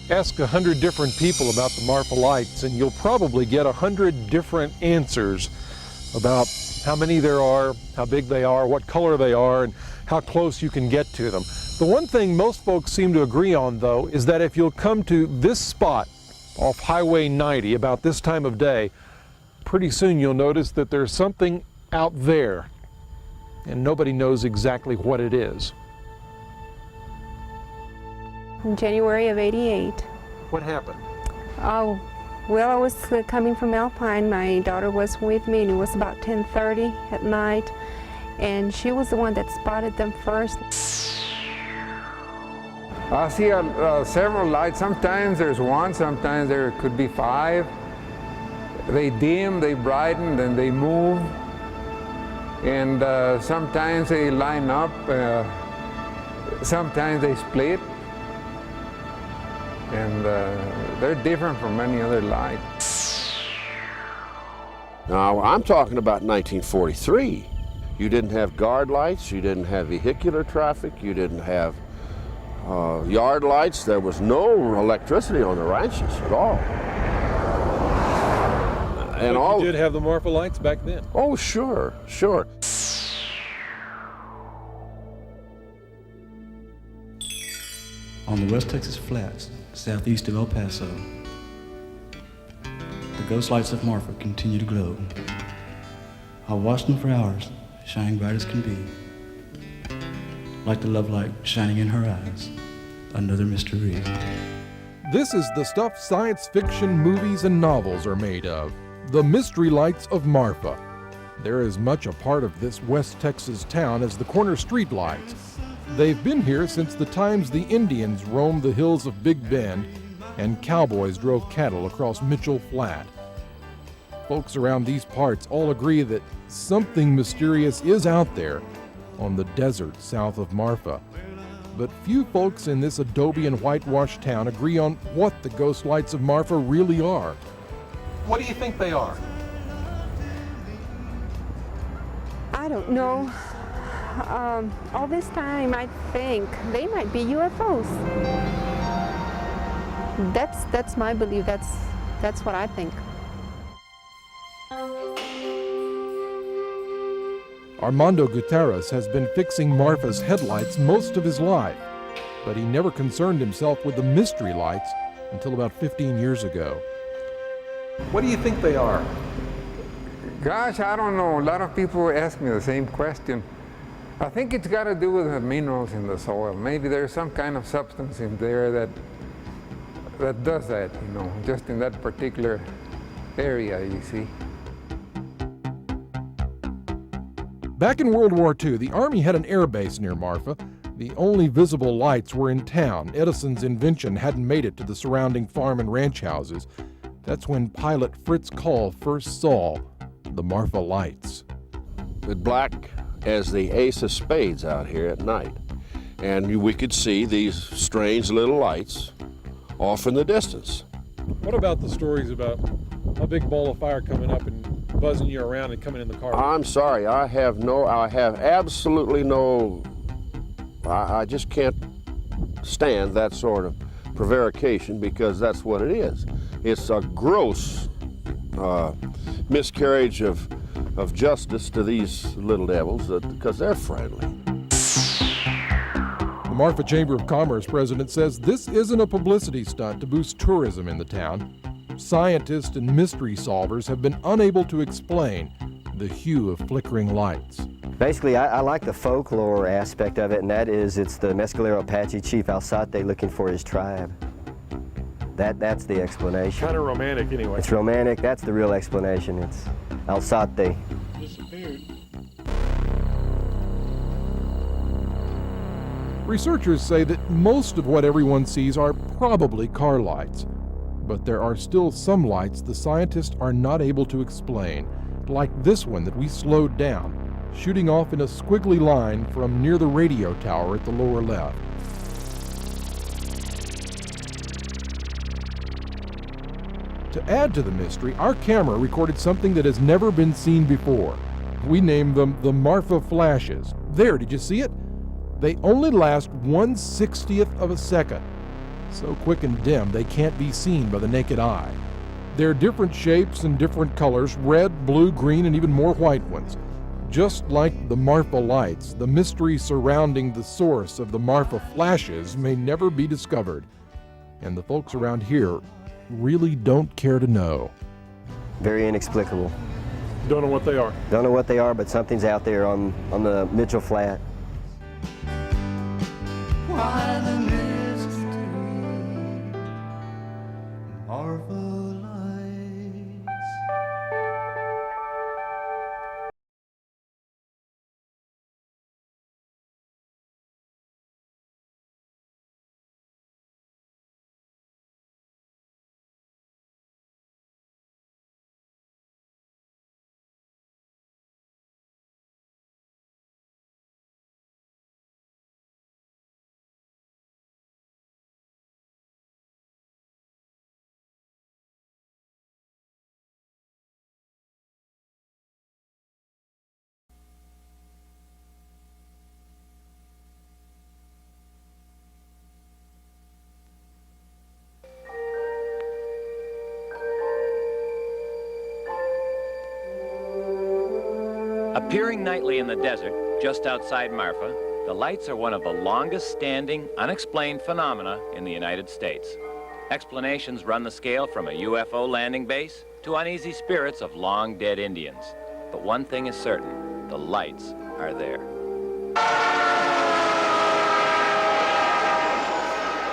Ask 100 different people about the Marfa Lights, and you'll probably get 100 different answers about how many there are, how big they are, what color they are, and how close you can get to them. The one thing most folks seem to agree on, though, is that if you'll come to this spot off Highway 90 about this time of day, pretty soon you'll notice that there's something out there, and nobody knows exactly what it is. In January of '88. What happened? Oh, well, I was coming from Alpine. My daughter was with me, and it was about 10:30 at night, and she was the one that spotted them first. I see several lights. Sometimes there's one, sometimes there could be 5. They dim, they brighten, then they move, and sometimes they line up, sometimes they split. And they're different from any other light. Now, I'm talking about 1943. You didn't have guard lights, you didn't have vehicular traffic, you didn't have yard lights. There was no electricity on the ranches at all. And but all you did have the Marfa Lights back then? Oh, sure, sure. On the West Texas Flats, southeast of El Paso, the ghost lights of Marfa continue to glow. I've watched them for hours, shining bright as can be, like the love light shining in her eyes, another mystery. This is the stuff science fiction movies and novels are made of, the mystery lights of Marfa. They're as much a part of this West Texas town as the corner street lights. They've been here since the times the Indians roamed the hills of Big Bend and cowboys drove cattle across Mitchell Flat. Folks around these parts all agree that something mysterious is out there on the desert south of Marfa. But few folks in this adobe and whitewash town agree on what the ghost lights of Marfa really are. What do you think they are? I don't know. All this time, I think they might be UFOs. That's my belief. That's what I think. Armando Gutierrez has been fixing Marfa's headlights most of his life, but he never concerned himself with the mystery lights until about 15 years ago. What do you think they are? Gosh, I don't know. A lot of people ask me the same question. I think it's got to do with the minerals in the soil. Maybe there's some kind of substance in there that does that, you know, just in that particular area, you see. Back in World War II, the Army had an air base near Marfa. The only visible lights were in town. Edison's invention hadn't made it to the surrounding farm and ranch houses. That's when pilot Fritz Call first saw the Marfa Lights. With black as the ace of spades out here at night. And we could see these strange little lights off in the distance. What about the stories about a big ball of fire coming up and buzzing you around and coming in the car? I'm sorry, I have absolutely no, I just can't stand that sort of prevarication, because that's what it is. It's a gross miscarriage of justice to these little devils, because they're friendly. The Marfa Chamber of Commerce president says this isn't a publicity stunt to boost tourism in the town. Scientists and mystery solvers have been unable to explain the hue of flickering lights. Basically, I like the folklore aspect of it, and that is it's the Mescalero Apache chief Alzate looking for his tribe. That's the explanation. Kind of romantic anyway. It's romantic. That's the real explanation. It's Alzate. Disappeared. Researchers say that most of what everyone sees are probably car lights, but there are still some lights the scientists are not able to explain, like this one that we slowed down, shooting off in a squiggly line from near the radio tower at the lower left. To add to the mystery, our camera recorded something that has never been seen before. We named them the Marfa Flashes. There, did you see it? They only last 1/60th of a second. so quick and dim they can't be seen by the naked eye. They're different shapes and different colors, red, blue, green, and even more white ones. Just like the Marfa Lights, the mystery surrounding the source of the Marfa flashes may never be discovered. And the folks around here really don't care to know. Very inexplicable. Don't know what they are. Don't know what they are, but something's out there on the Mitchell Flat. Why the mystery, Marfa Lights. Appearing nightly in the desert, just outside Marfa, the lights are one of the longest-standing, unexplained phenomena in the United States. Explanations run the scale from a UFO landing base to uneasy spirits of long-dead Indians. But one thing is certain, the lights are there.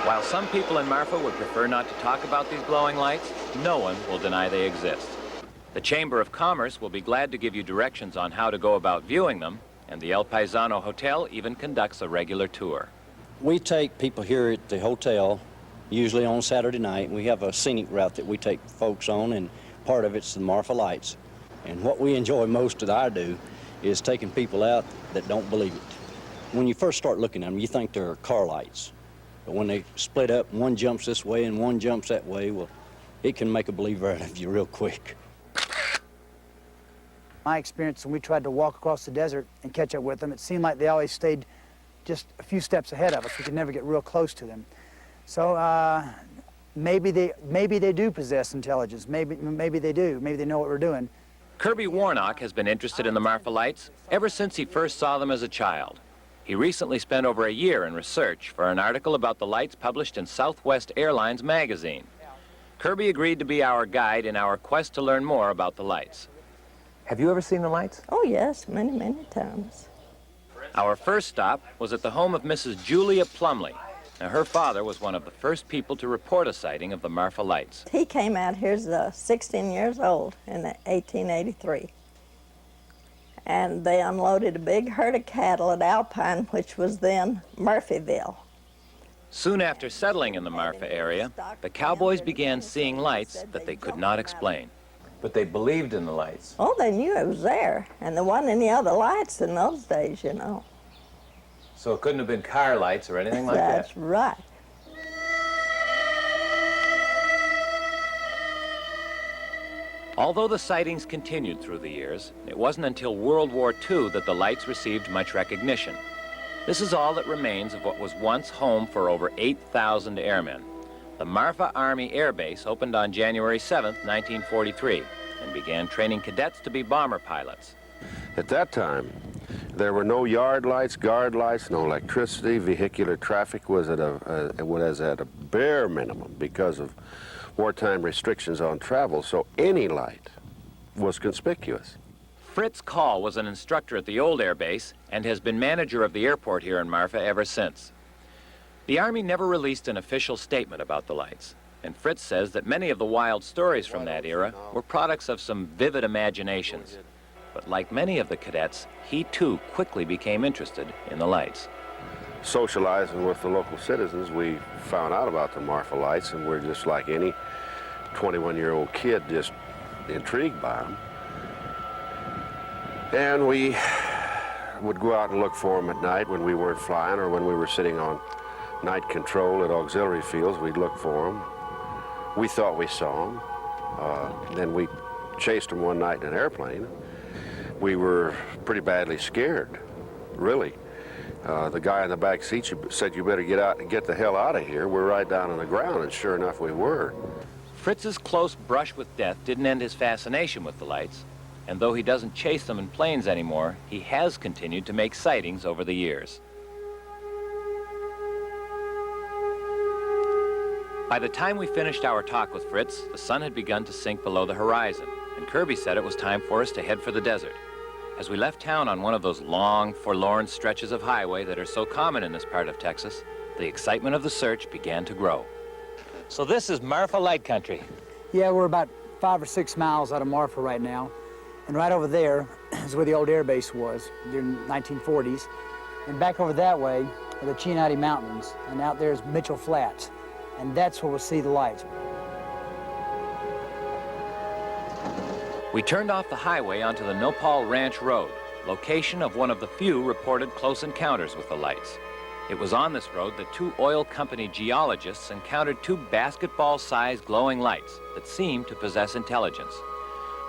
While some people in Marfa would prefer not to talk about these glowing lights, no one will deny they exist. The Chamber of Commerce will be glad to give you directions on how to go about viewing them, and the El Paisano Hotel even conducts a regular tour. We take people here at the hotel, usually on Saturday night. We have a scenic route that we take folks on, and part of it's the Marfa Lights. And what we enjoy most that I do is taking people out that don't believe it. When you first start looking at them, you think they're car lights. But when they split up, one jumps this way and one jumps that way, well, it can make a believer out of you real quick. My experience, when we tried to walk across the desert and catch up with them, it seemed like they always stayed just a few steps ahead of us. We could never get real close to them. So maybe they do possess intelligence. Maybe they do. Maybe they know what we're doing. Kirby Warnock has been interested in the Marfa Lights ever since he first saw them as a child. He recently spent over a year in research for an article about the lights published in Southwest Airlines magazine. Kirby agreed to be our guide in our quest to learn more about the lights. Have you ever seen the lights? Oh, yes, many, many times. Our first stop was at the home of Mrs. Julia Plumley. Now, her father was one of the first people to report a sighting of the Marfa Lights. He came out here as 16 years old in 1883. And they unloaded a big herd of cattle at Alpine, which was then Murphyville. Soon after settling in the Marfa area, the cowboys began seeing lights that they could not explain. But they believed in the lights. Oh, they knew it was there, and there wasn't any other lights in those days, you know. So it couldn't have been car lights or anything like that? That's right. Although the sightings continued through the years, it wasn't until World War II that the lights received much recognition. This is all that remains of what was once home for over 8,000 airmen. The Marfa Army Air Base opened on January 7th, 1943, and began training cadets to be bomber pilots. At that time, there were no yard lights, guard lights, no electricity. Vehicular traffic was at a bare minimum because of wartime restrictions on travel, so any light was conspicuous. Fritz Call was an instructor at the old air base and has been manager of the airport here in Marfa ever since. The Army never released an official statement about the lights, and Fritz says that many of the wild stories from that era were products of some vivid imaginations. But like many of the cadets, he too quickly became interested in the lights. Socializing with the local citizens, we found out about the Marfa Lights, and we're just like any 21-year-old kid, just intrigued by them. And we would go out and look for them at night when we weren't flying or when we were sitting on night control at auxiliary fields. We'd look for them. We thought we saw them. Then we chased them one night in an airplane. We were pretty badly scared, really. The guy in the back seat said, "You better get out and get the hell out of here. We're right down on the ground," and sure enough, we were. Fritz's close brush with death didn't end his fascination with the lights, and though he doesn't chase them in planes anymore, he has continued to make sightings over the years. By the time we finished our talk with Fritz, the sun had begun to sink below the horizon, and Kirby said it was time for us to head for the desert. As we left town on one of those long, forlorn stretches of highway that are so common in this part of Texas, the excitement of the search began to grow. So this is Marfa Light Country. Yeah, we're about 5 or 6 miles out of Marfa right now. And right over there is where the old air base was during the 1940s. And back over that way are the Chianati Mountains. And out there's Mitchell Flats. And that's where we'll see the lights. We turned off the highway onto the Nopal Ranch Road, location of one of the few reported close encounters with the lights. It was on this road that 2 oil company geologists encountered 2 basketball-sized glowing lights that seemed to possess intelligence.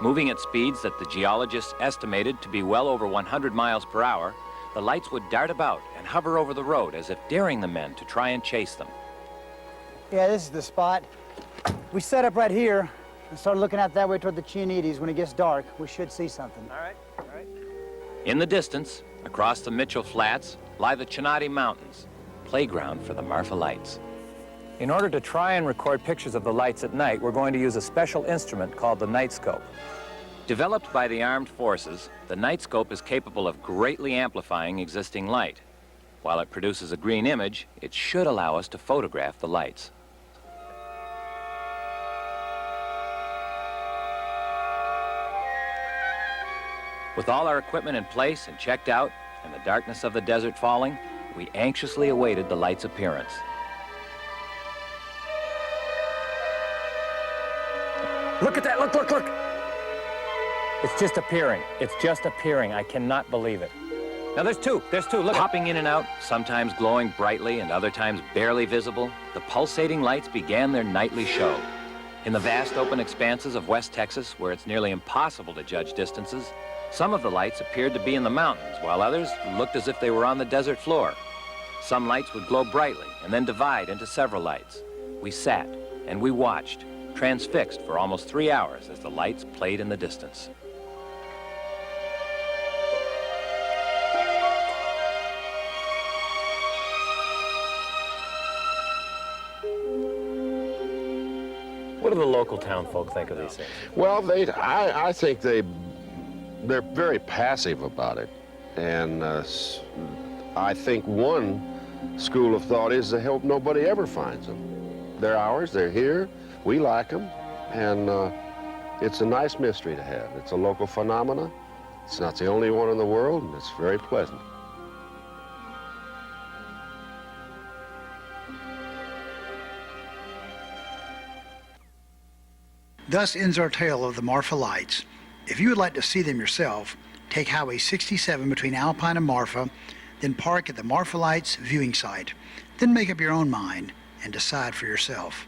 Moving at speeds that the geologists estimated to be well over 100 miles per hour, the lights would dart about and hover over the road as if daring the men to try and chase them. Yeah, this is the spot. We set up right here and start looking out that way toward the Chianitis. When it gets dark, we should see something. All right. In the distance, across the Mitchell Flats, lie the Chianati Mountains, playground for the Marfa Lights. In order to try and record pictures of the lights at night, we're going to use a special instrument called the night scope. Developed by the armed forces, the night scope is capable of greatly amplifying existing light. While it produces a green image, it should allow us to photograph the lights. With all our equipment in place and checked out, and the darkness of the desert falling, we anxiously awaited the light's appearance. Look at that, look! It's just appearing, I cannot believe it. Now there's two, look. Popping in and out, sometimes glowing brightly and other times barely visible, the pulsating lights began their nightly show. In the vast open expanses of West Texas, where it's nearly impossible to judge distances, some of the lights appeared to be in the mountains, while others looked as if they were on the desert floor. Some lights would glow brightly and then divide into several lights. We sat and we watched, transfixed for almost 3 hours as the lights played in the distance. What do the local town folk think of these things? Well, I think they're very passive about it. And I think one school of thought is they hope nobody ever finds them. They're ours, they're here, we like them, and it's a nice mystery to have. It's a local phenomena. It's not the only one in the world, and it's very pleasant. Thus ends our tale of the Marfa Lights. If you would like to see them yourself, take Highway 67 between Alpine and Marfa, then park at the Marfa Lights viewing site. Then make up your own mind and decide for yourself.